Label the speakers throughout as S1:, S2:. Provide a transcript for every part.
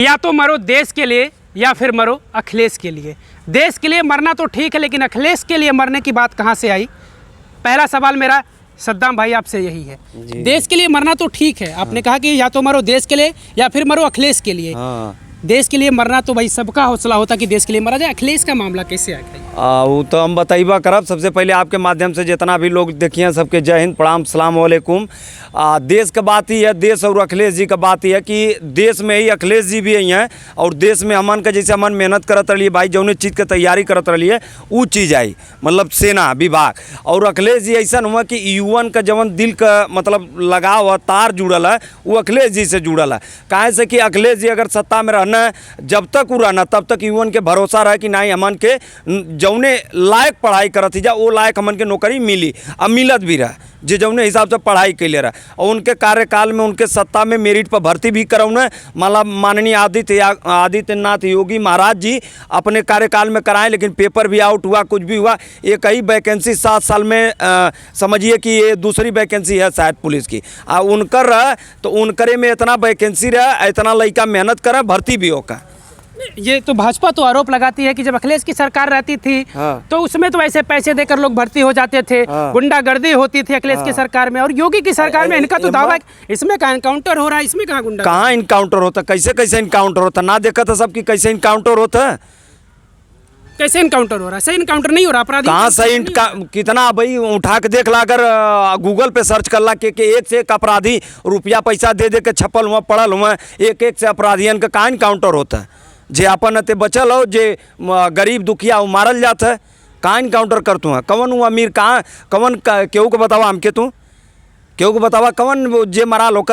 S1: या तो मरो देश के लिए या फिर मरो अखिलेश के लिए। देश के लिए मरना तो ठीक है, लेकिन अखिलेश के लिए मरने की बात कहाँ से आई? पहला सवाल मेरा सद्दाम भाई आपसे यही है। देश के लिए मरना तो ठीक है, आपने कहा कि या तो मरो देश के लिए या फिर मरो अखिलेश के लिए। देश के लिए मरना तो भाई सबका हौसला होता कि देश के लिए मरा जाए। अखिलेश का मामला कैसे आ गया?
S2: वो तो हम बताइबा करब। सबसे पहले आपके माध्यम से जितना भी लोग देखिए सबके जय हिंद, प्रणाम, सलाम वालेकुम। देश का बात ही है, देश और अखिलेश जी का बात ही है कि देश में ही अखिलेश जी भी हैं और देश में हमन का जैसे हमन मेहनत करत रही भाई, जौने चीज़ के तैयारी करत रही है वो चीज़ आई, मतलब सेना विभाग। और अखिलेश जी ऐसा हुआ कि युवन का जवन दिल का मतलब लगाव तार जुड़ल है वो अखिलेश जी से जुड़ल है। काहे से कि अखिलेश जी अगर सत्ता में रहना है, जब तक वो रहना तब तक युवन के भरोसा रहे कि नहीं हमन के जौने लायक पढ़ाई करत ही जा वो लायक हमन के नौकरी मिली, अब मिलत भी रहा जे जौने हिसाब से पढ़ाई कैले रहा। और उनके कार्यकाल में उनके सत्ता में मेरिट पर भर्ती भी करौने, मतलब माननीय आदित्यनाथ योगी महाराज जी अपने कार्यकाल में कराएं, लेकिन पेपर भी आउट हुआ, कुछ भी हुआ। एक ही वैकेंसी 7 साल में समझिए कि ये दूसरी वैकेंसी है शायद पुलिस की। उनकर रहा तो उनकरे में इतना वैकेंसी रहा, इतना लड़का मेहनत करे, भर्ती भी होगा।
S1: ये तो भाजपा तो आरोप लगाती है कि जब अखिलेश की सरकार रहती थी तो उसमें तो ऐसे पैसे देकर लोग भर्ती हो जाते थे, गुंडागर्दी होती थी अखिलेश की सरकार में। और योगी की सरकार में इनका तो दावा इसमें कहाँ इनकाउंटर हो रहा है, इसमें कहाँ गुंडा
S2: कहाँ इनकाउंटर होता, कैसे कैसे इनकाउंटर होता, ना देखा था सबकी कैसे इनकाउंटर होता है।
S1: कैसे इनकाउंटर हो रहा है? सही इनकाउंटर नहीं हो रहा, अपराधी
S2: कहाँ सही कितना भाई उठा के देख ला, अगर गूगल पे सर्च कर ला कि एक से एक अपराधी रुपया पैसा दे दे के छपल हुआ पड़ल हुआ, एक एक से अपराधियन का कहाँ इनकाउंटर होता है। जे अपन अते बचल हो, जे गरीब दुखिया वो मारल जाता है, कहाँ इनकाउंटर करतू है। कवन वो अमीर कहाँ, कवन केहू को बतावा हमके, तू केहू को बतावा कवन जे मरा लोग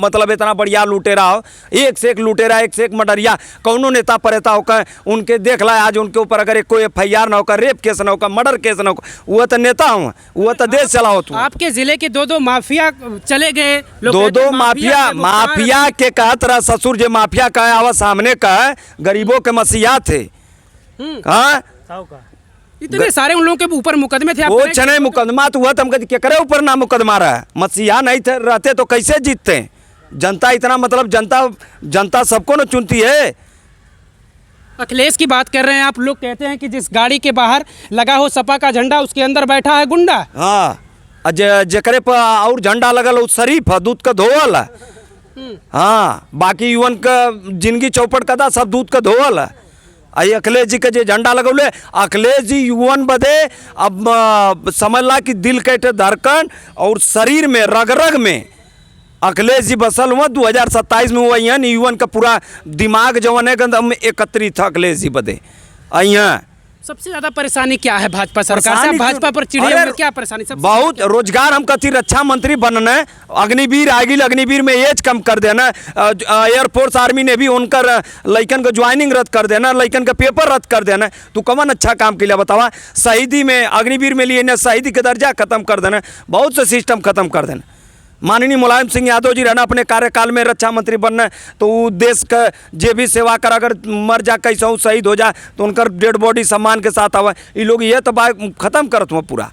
S2: मतलब इतना बढ़िया लुटेरा हो, एक से एक लुटेरा, एक से एक मडरिया, कौनो नेता परेता होकर उनके देख ला आज उनके ऊपर अगर कोई FIR ना होकर, रेप केस ना होकर, मर्डर केस ना होकर, वो तो नेता हूँ, वो तो देश चलाओ। तू
S1: आपके जिले के दो माफिया चले गए,
S2: दो माफिया के कहत रहा ससुर, जे माफिया का आवा सामने का गरीबों के मसीहा थे। हाँ
S1: इतने सारे उन लोगों के ऊपर मुकदमे थे,
S2: वो चने मुकदमा तो हुआ, तुम के करे ऊपर ना मुकदमा रहा है। मसीहा नहीं थे रहते तो कैसे जीतते? जनता इतना मतलब जनता सबको ना चुनती है।
S1: अखिलेश की बात कर रहे हैं आप लोग, कहते हैं कि जिस गाड़ी के बाहर लगा हो सपा का झंडा उसके अंदर बैठा है गुंडा।
S2: हाँ, जेकरे पर और झंडा लगल वो शरीफ है, दूध का धोवल है। हाँ, बाकी युवन का जिंदगी चौपट का था, सब दूध का धोवल है। आई अखिलेश जी का जो झंडा लगौले, अखिलेश जी युवन बदे अब समझ ला कि दिल के धड़कन और शरीर में रग रग में अखिलेश जी बसल हुआ। 2027 में हुआ यहाँ युवन का पूरा दिमाग जवन है एकदम एकत्रित था अखिलेश जी बदे। यहाँ
S1: सबसे ज्यादा परेशानी क्या है भाजपा सरकार से? भाजपा पर चिड़िया क्या परेशानी?
S2: बहुत रोजगार हम कथी रक्षा मंत्री बनना है, अग्निवीर आगिल अग्निवीर में एज कम कर देना, एयरफोर्स आर्मी ने भी उनकर लइकन का ज्वाइनिंग रद्द कर देना, लइकन का पेपर रद्द कर देना। तू कमन अच्छा काम के लिए बतावा। शहीदी में अग्निवीर में लिए ना शहीदी का दर्जा खत्म कर देना, बहुत से सिस्टम खत्म कर देना। माननीय मुलायम सिंह यादव जी रहना अपने कार्यकाल में रक्षा मंत्री बनना, तो वो देश का जे भी सेवा कर, अगर मर जा कैसा हो शहीद हो जा तो उनकर डेड बॉडी सम्मान के साथ आवा। ये लोग ये तो बात ख़त्म करत हुआ पूरा,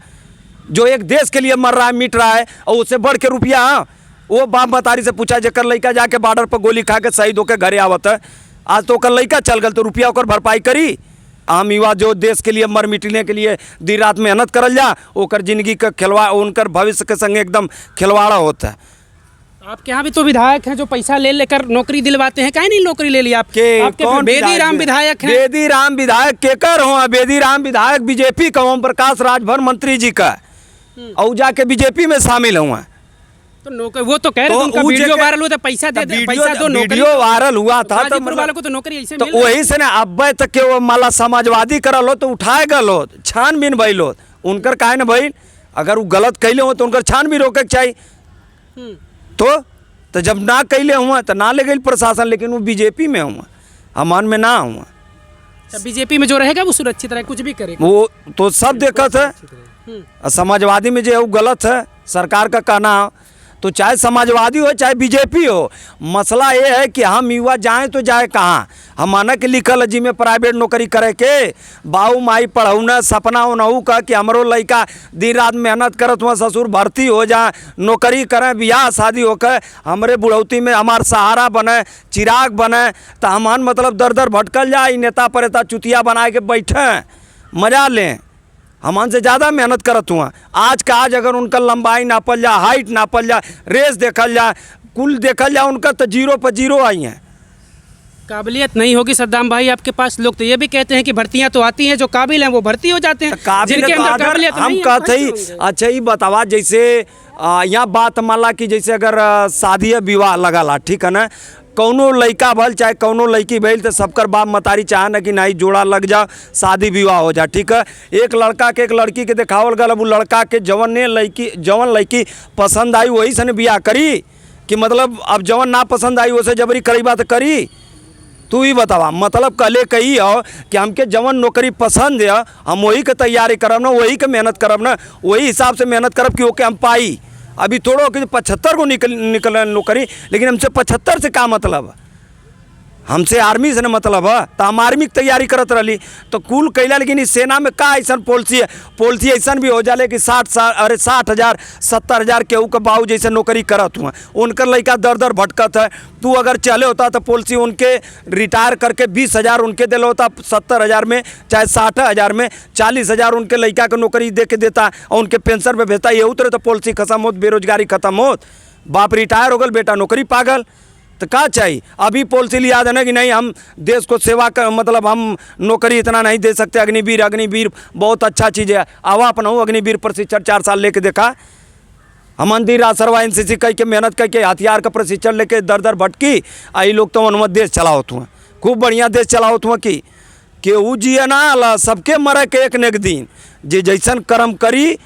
S2: जो एक देश के लिए मर रहा है, मिट रहा है, और उससे बढ़ के रुपया। हाँ, वो बाप मतारी से पूछा जेकर लड़का जाके बॉर्डर पर गोली खा के शहीद होकर घरे आवत है, आज तो ओकर लड़का चल गल तो रुपया ओकर भरपाई करी। आम युवा जो देश के लिए मर मिटने के लिए दिन रात मेहनत करल जा, ओकर जिंदगी का खिलवाड़, उनकर भविष्य के संग एकदम खिलवाड़ा होता है।
S1: आपके यहाँ भी तो विधायक हैं जो पैसा ले लेकर नौकरी दिलवाते हैं, काहे नहीं नौकरी ले लिया आपके? बेदीराम विधायक हैं।
S2: बेदीराम विधायक केकर हो? बेदीराम विधायक बीजेपी का ओम प्रकाश राजभर मंत्री जी का, और जाके बीजेपी में शामिल हुआ।
S1: तो नौकरी वो तो कह रहे थे वीडियो वायरल हुआ था, पैसा दे दे, पैसा दो।
S2: वीडियो वायरल हुआ था तो
S1: वालों को तो नौकरी ऐसे
S2: तो वही से ना अब तक के वो माला समाजवादी करल हो तो उठाए गल हो, छानबीन भइल हो उनकर, काहे ना भइल? अगर वो गलत कैले हो तो उनकर छानबीन रोके के चाहिए। तो जब ना कैले हुआ तो ना ले गई प्रशासन, लेकिन वो बीजेपी में हुआ, अमान में ना हुआ।
S1: बीजेपी में जो रहेगा वो सुरक्षित रहे, कुछ भी करेगा
S2: वो तो सब देखत है। समाजवादी में जो है वो गलत है, सरकार का कहना तो चाहे समाजवादी हो चाहे बीजेपी हो, मसला ये है कि हम युवा जाएं तो जाए कहाँ। हमाना के लिखल जी में प्राइवेट नौकरी करे के, बाऊ माई पढ़ौना सपना उनहू का कि हमरो लड़का दिन रात मेहनत करत हुआ, ससुर भर्ती हो जाए, नौकरी करें, बियाह शादी होकर हमरे बुढ़ौती में हमार सहारा बने, चिराग बने, तो हमान मतलब दर दर भटकल जाए, नेता परेता चुतिया बना के बैठे मजा लें। हमन से ज़्यादा मेहनत करत हुआ। आज का आज अगर उनका लंबाई नापल जाए, हाइट नापल जाए, रेस देखल जाए, कुल देखल जाए, उनका तो 0 पर 0 आई हैं।
S1: काबिलियत नहीं होगी सद्दाम भाई आपके पास, लोग तो ये भी कहते हैं कि भर्तियां तो आती हैं, जो काबिल हैं वो भर्ती हो जाते हैं, जिनके अंदर काबिलियत
S2: हम
S1: नहीं है,
S2: कहते ही
S1: भर्ती होंगे।
S2: अच्छा ही बतावा, जैसे यहाँ बात माला कि जैसे अगर शादी विवाह लगला, ठीक है ना, कौनो लड़का भल चाहे कौनो लड़की भल, तो सबकर बाप मतारी चाहे ना कि नहीं जोड़ा लग जा, शादी विवाह हो जा, ठीक है। एक लड़का के एक लड़की के देखावल गल, वो लड़का के जवन लड़की पसंद आई वही से बियाह करी, कि मतलब अब जवन ना पसंद आई वैसे जबरी करी बात करी। तू ही बतावा, मतलब कहले कही हो कि हमके जवन नौकरी पसंद है हम वही के तैयारी करब ना, वही के मेहनत करब ना, वही हिसाब से मेहनत करब कि ओके हम पाई। अभी थोड़ो कि 75 को निकल नौकरी, लेकिन हमसे 75 से का मतलब, हमसे आर्मी से न मतलब है, तो हम आर्मी की तैयारी करत रही तो कुल कैला। लेकिन इस सेना में का ऐसा पॉलिसी है, पॉलिसी ऐसा भी हो जाए कि 60,000 70,000 केहू के बाबू जैसे नौकरी करत हुआ, उनकर लड़का दर दर भटकत है। तू अगर चले होता तो पॉलिसी उनके रिटायर करके 20,000 उनके दिल होता, 70,000 में चाहे 60,000 में 40,000 उनके लड़का को नौकरी दे के देता और उनके पेंशन पे भेजता। ये उतरे तो पॉलिसी खत्म होत, बेरोजगारी खत्म होत, बाप रिटायर हो गल, बेटा नौकरी पागल, तो क्या चाहिए। अभी पॉलिसी लिया देना कि नहीं हम देश को सेवा कर, मतलब हम नौकरी इतना नहीं दे सकते। अग्निवीर बहुत अच्छा चीज़ है, आवा अपनाऊ अग्निवीर प्रशिक्षण 4 साल लेके देखा। हम मंदिर आसरवा NCC कह के मेहनत करके हथियार का प्रशिक्षण लेके दर दर भटकी, आई लोग तो उनमें देश चलावत हुआ, खूब बढ़िया देश चलावत हुआ कि केहू जिए ना अला, सबके मरे के एक न एक दिन, जे जैसन कर्म करी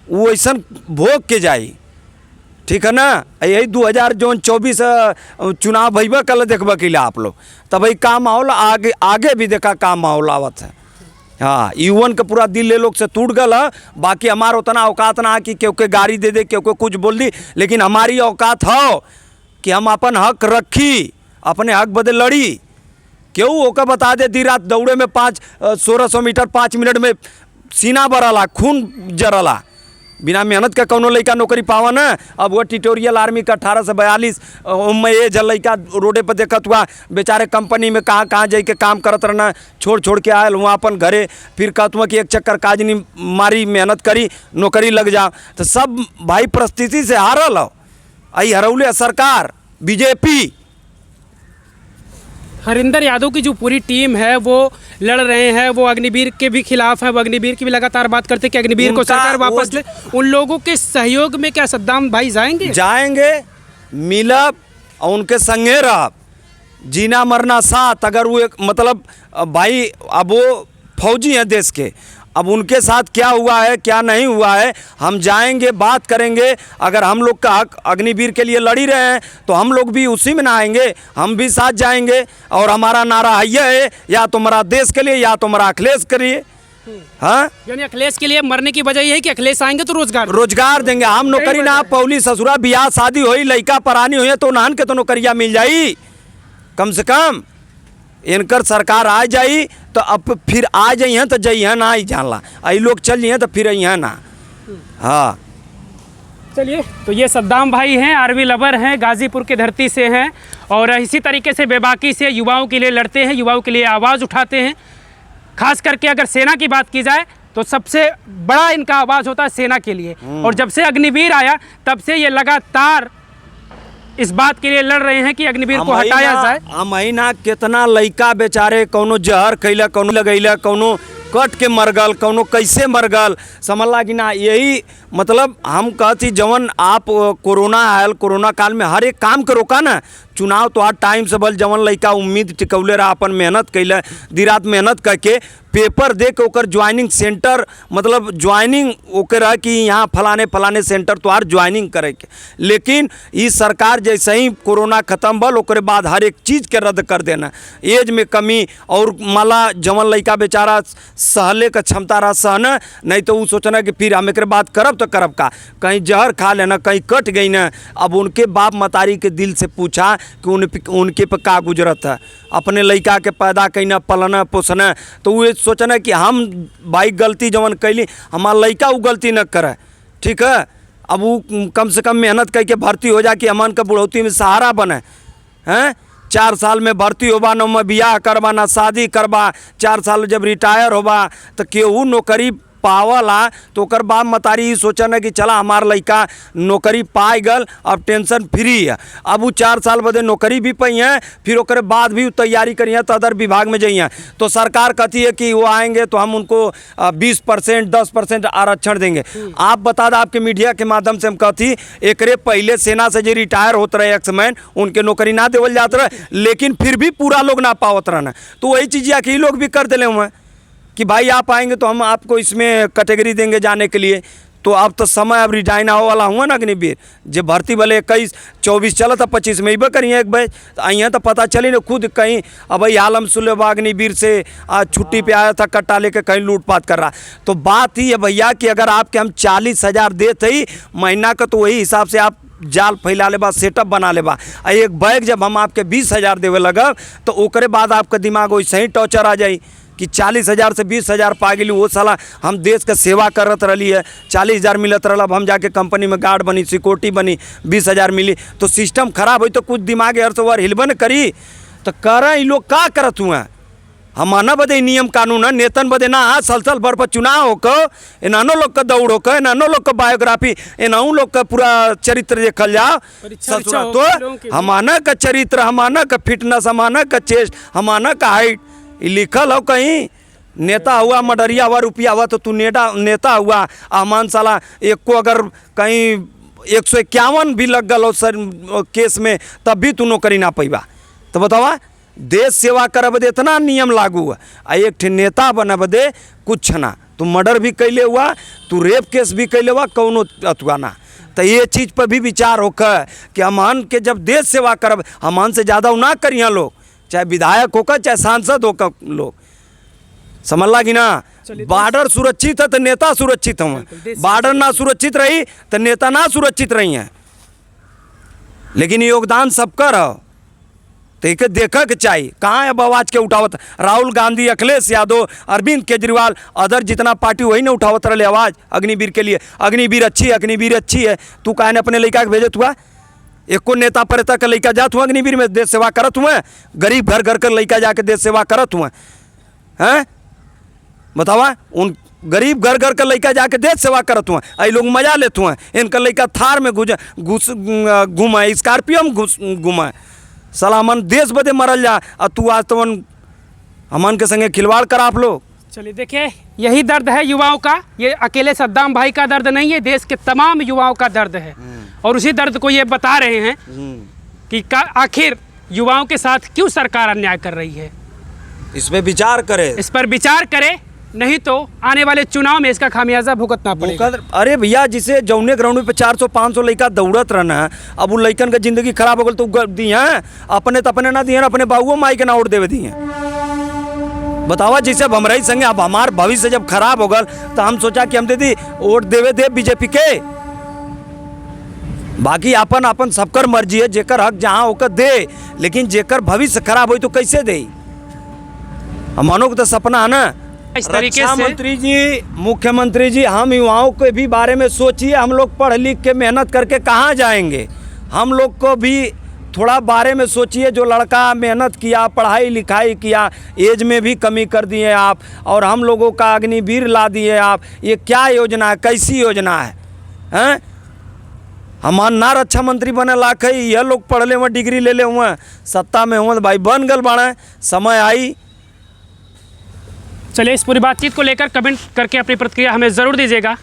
S2: वो वैसन भोग के जाई, ठीक है ना। यही 2024 चुनाव भैया कल देखबा कि आप लोग, तब भाई का माहौल आगे भी देखा का माहौल आवत है। हाँ, युवन का पूरा दिल ले लोग से टूट गल है। बाकी हमारा उतना औकात ना कि केहू के गाड़ी दे दे, केहू के कुछ बोल दी, लेकिन हमारी औकात हो कि हम अपन हक रखी, अपने हक बदे लड़ी। केहू ओका बता दे दी रात दौड़े में 1600 मीटर 5 मिनट में सीना भरला, खून जरला, बिना मेहनत का कौनो लड़का नौकरी पावा ना। अब वो ट्यूटोरियल आर्मी का 18 से 42 में एज लड़का रोडे पर देखत हुआ, बेचारे कंपनी में कहाँ कहाँ जाके काम करत रहना, छोड़ के आयल हुआ अपन घरे, फिर कहत हुआ कि एक चक्कर काज नहीं मारी, मेहनत करी नौकरी लग जाओ। तो सब भाई परिस्थिति से हारल हो, आई हरौले सरकार बीजेपी।
S1: हरिंदर यादव की जो पूरी टीम है वो लड़ रहे हैं, वो अग्निवीर के भी खिलाफ है, वो अग्निवीर की भी लगातार बात करते हैं कि अग्निवीर को सरकार वापस ले। उन लोगों के सहयोग में क्या सद्दाम भाई जाएंगे
S2: मिलब और उनके संगे रह, जीना मरना साथ। अगर वो एक मतलब भाई अब वो फौजी हैं देश के, अब उनके साथ क्या हुआ है क्या नहीं हुआ है हम जाएंगे, बात करेंगे। अगर हम लोग का हक अग्निवीर के लिए लड़ी रहे हैं तो हम लोग भी उसी में ना आएंगे, हम भी साथ जाएंगे। और हमारा नारा यह है, या तो हमारा देश के लिए या तो हमारा अखिलेश के लिए। हाँ,
S1: यानी अखिलेश के लिए मरने की वजह यह है कि अखिलेश आएंगे तो
S2: रोजगार देंगे। हम नौकरी ना पौली ससुरा बियाह शादी हुई, लड़का परानी हुई तो नान के तो नौकरियाँ मिल जाई कम से कम। इनकर सरकार आ जाई तो अब फिर आ जाइए हैं तो जाइए ना ही जानला, आई लोग चल जाइए तो फिर आई ना। हाँ
S1: चलिए, तो ये सद्दाम भाई हैं, आर्मी लवर हैं, गाजीपुर की धरती से हैं और इसी तरीके से बेबाकी से युवाओं के लिए लड़ते हैं, युवाओं के लिए आवाज़ उठाते हैं। खास करके अगर सेना की बात की जाए तो सबसे बड़ा इनका आवाज़ होता है सेना के लिए। और जब से अग्निवीर आया तब से ये लगातार इस बात के लिए लड़ रहे हैं कि अग्निवीर को हटाया जाए।
S2: महीना कितना लड़का बेचारे कौनो जहर खैला, कौनो लगैला, कौनो कट के मर गल, कौनो कैसे मर गल, समझला कि ना। यही मतलब हम कहती जवन आप कोरोना आयल, कोरोना काल में हर एक काम के रोका ना चुनाव तो हर टाइम से बल जवन लड़का उम्मीद टिकौले रहा, अपन मेहनत कैले, दिन रात मेहनत करके पेपर दे के ओकर ज्वाइनिंग सेंटर मतलब ज्वाइनिंग ओके रहा कि यहाँ फलाने फलाने सेंटर तो हर ज्वाइनिंग करे के, लेकिन ई सरकार जैसे ही कोरोना खत्म भल ओकरे बाद हर एक चीज़ के रद्द कर देना, एज में कमी और माला जवन लड़का बेचारा सहले का क्षमता रहा सहना, नहीं तो वो सोचना कि फिर हम एक बात करब तो करब का, कहीं जहर खा लेना, कहीं कट गई ना। अब उनके बाप मतारी के दिल से पूछा कि उनके पे का गुजरत है, अपने लड़का के पैदा करना पलना पोसना, तो वो सोचना कि हम भाई गलती जवन कैली हमारा लड़का वो गलती न करे, ठीक है। अब वो कम से कम मेहनत करके भर्ती हो जा कि हमन का बुढ़ौती में सहारा बने हैं। 4 साल में भर्ती होबा न में बियाह करबा न शादी करबा, 4 साल जब रिटायर होबा तो केहू नौकरी पावला तो ओकर बाप मतारी सोचना कि चला हमार लड़का नौकरी पाए गल, अब टेंशन फ्री है। अब वो 4 साल बदे नौकरी भी पाई हैं, फिर ओकरे बाद भी तैयारी करिए तो अदर विभाग में जाइए, तो सरकार कहती है कि वो आएंगे तो हम उनको 20% 10% आरक्षण देंगे। आप बता दें, आपके मीडिया के माध्यम से हम कहती एकरे पहले सेना से जो रिटायर होते रहे एक्समैन उनके नौकरी ना देवल जात रहे, लेकिन फिर भी पूरा लोग ना पावत रहना, तो वही चीज़ कि लोग भी कर दिले हुए कि भाई आप आएंगे तो हम आपको इसमें कैटेगरी देंगे जाने के लिए। तो अब तो समय अब रिटाइन आने वाला हुआ ना अग्निवीर, जब भर्ती भले 21-24 चला था 25 में ही करिए एक बैच तो आई तो पता चली ना खुद कहीं अब भाई आलम सुलेबा अग्निवीर से आज छुट्टी पे आया था कट्टा लेके कहीं लूटपाट कर रहा। तो बात ही है भैया कि अगर आपके हम 40,000 देते ही महीना का, तो वही हिसाब से आप जाल फैला लेबा, सेटअप बना लेबा। एक बैग जब हम आपके 20,000 देवे लगा तो ओकरे बाद आपका दिमाग वैसे ही टॉर्चर आ जाई कि 40,000 से 20,000 पा गई, वो साला हम देश का सेवा करत रही है, 40,000 मिलत रहा, अब हम जाके कंपनी में गार्ड बनी, सिक्योरिटी बनी, 20,000 मिली, तो सिस्टम खराब हुई तो कुछ दिमाग हर से हिलबन करी तो कर लोग का करत हुआ। हमाना बदे नियम कानून है, नेतन बदे ना सल भर पर चुनाव होकर इन्हों लोग का दौड़ होकर इन्हों लोग का बायोग्राफी इन्हों लोग का पूरा चरित्र देखल जाओ, तो हमाना का चरित्र, हमाना का फिटनेस, हमाना का चेस्ट, हमाना का हाइट लिखल हो। कहीं नेता हुआ मडरिया हुआ रुपया हुआ तो तू नेता हुआ, अमान साला एक को अगर कहीं 151 भी लग गल सर केस में तब भी तू नौकरी ना पैबा। तो बतावा देश सेवा करे बदे इतना नियम लागू है, आ एक ठे नेता बने बदे कुछ ना, तू मर्डर भी कैले हुआ, तू रेप केस भी कैले हुआ, कौनो अथवा ना। तो ये चीज़ पर भी विचार होकर कि अमान के जब देश सेवा करब अमान से ज़्यादा ना करिए लोग, चाहे विधायक होकर चाहे सांसद होकर लोग, समझ ला कि ना। बॉर्डर सुरक्षित है तो नेता सुरक्षित हों, बॉर्डर ना सुरक्षित रही तो नेता ना सुरक्षित रही हैं, लेकिन योगदान सबका रहो तो एक देखा के चाहिए। कहाँ है आवाज के उठावत राहुल गांधी, अखिलेश यादव, अरविंद केजरीवाल, अदर जितना पार्टी वही ना उठावत रहे आवाज़ अग्निवीर के लिए। अग्निवीर अच्छी है, अग्निवीर अच्छी है, तू काहे ने अपने लड़का के भेजत हुआ, एको नेता पर का लड़का जात हुआ अग्निवीर में देश सेवा करत हुए, गरीब घर घर कर लड़का जाके देश सेवा करत हुए हैं। बतावा उन गरीब घर घर का लड़का जाके देश सेवा करत हुए, आई लोग मजा लेते हुए, इनका लड़का थार में घूमे, स्कॉर्पियो में घूमे, सलामन देश बदे मरल जा, और तू आज तो हमन के संगे खिलवाड़ कर आप लोग।
S1: चलिए देखिए यही दर्द है युवाओं का, ये अकेले सद्दाम भाई का दर्द नहीं है, देश के तमाम युवाओं का दर्द है। और उसी दर्द को ये बता रहे हैं कि आखिर युवाओं के साथ क्यों सरकार अन्याय कर रही है।
S2: इस पे विचार करे,
S1: इस पर विचार करे, नहीं तो आने वाले चुनाव में इसका खामियाजा भुगतना पड़ेगा।
S2: अरे भैया जिसे जौने ग्राउंड पे 400-500 लड़का दौड़त रहना है, अब वो लड़कन का जिंदगी खराब हो गई तो दिए अपने तो अपने ना दिए, अपने बाबुओ माई के ना वोट देवे दिए। बतावा जैसे अब हमारे संगे अब हमार भविष्य जब खराब हो गल तो हम सोचा कि हम दे वोट देवे दे बीजेपी के, बाकी अपन अपन सबकर मर्जी है, जेकर हक जहाँ होकर दे, लेकिन जेकर भविष्य खराब हो तो कैसे दे। हमनों को तो सपना है ना।
S1: इस तरीके
S2: रक्षा
S1: से
S2: मंत्री जी, मुख्यमंत्री जी, हम युवाओं के भी बारे में सोचिए, हम लोग पढ़ लिख के मेहनत करके कहाँ जाएंगे, हम लोग को भी थोड़ा बारे में सोचिए। जो लड़का मेहनत किया, पढ़ाई लिखाई किया, एज में भी कमी कर दिए आप, और हम लोगों का अग्निवीर ला दिए आप, ये क्या योजना है, कैसी योजना है, हैं? हमार ना रक्षा मंत्री बने लाख है, यह लोग पढ़ले हुए डिग्री ले ले हुए सत्ता में हुए भाई बन गल बाड़े, समय आई।
S1: चलिए इस पूरी बातचीत को लेकर कमेंट करके अपनी प्रतिक्रिया हमें ज़रूर दीजिएगा।